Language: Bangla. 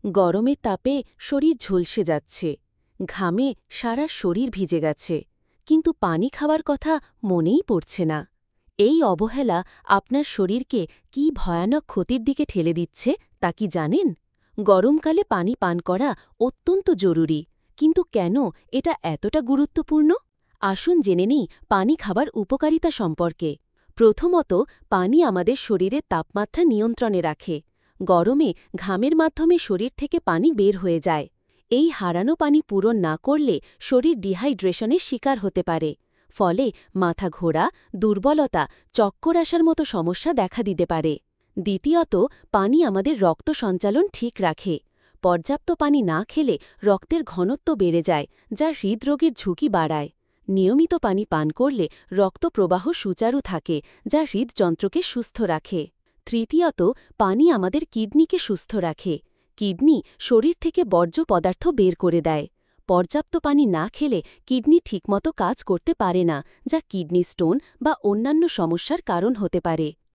গরমের তাপে শরীর ঝলসে যাচ্ছে, ঘামে সারা শরীর ভিজে গেছে, কিন্তু পানি খাওয়ার কথা মনেই পড়ছে না। এই অবহেলা আপনার শরীরকে কী ভয়ানক ক্ষতির দিকে ঠেলে দিচ্ছে তা কি জানেন? গরমকালে পানি পান করা অত্যন্ত জরুরি, কিন্তু কেন এটা এতটা গুরুত্বপূর্ণ? আসুন জেনে নিই পানি খাবার উপকারিতা সম্পর্কে। প্রথমত, পানি আমাদের শরীরের তাপমাত্রা নিয়ন্ত্রণে রাখে। গরমে ঘামের মাধ্যমে শরীর থেকে পানি বের হয়ে যায়। এই হারানো পানি পূরণ না করলে শরীর ডিহাইড্রেশনের শিকার হতে পারে। ফলে মাথা ঘোরা, দুর্বলতা, চক্কর আসার মতো সমস্যা দেখা দিতে পারে। দ্বিতীয়ত, পানি আমাদের রক্ত সঞ্চালন ঠিক রাখে। পর্যাপ্ত পানি না খেলে রক্তের ঘনত্ব বেড়ে যায়, যা হৃদরোগের ঝুঁকি বাড়ায়। নিয়মিত পানি পান করলে রক্ত প্রবাহ সুচারু থাকে, যা হৃদযন্ত্রকে সুস্থ রাখে। তৃতীয়ত, পানি আমাদের কিডনিকে সুস্থ রাখে। কিডনি শরীর থেকে বর্জ্য পদার্থ বের করে দেয়। পর্যাপ্ত পানি না খেলে কিডনি ঠিকমতো কাজ করতে পারে না, যা কিডনি স্টোন বা অন্যান্য সমস্যার কারণ হতে পারে।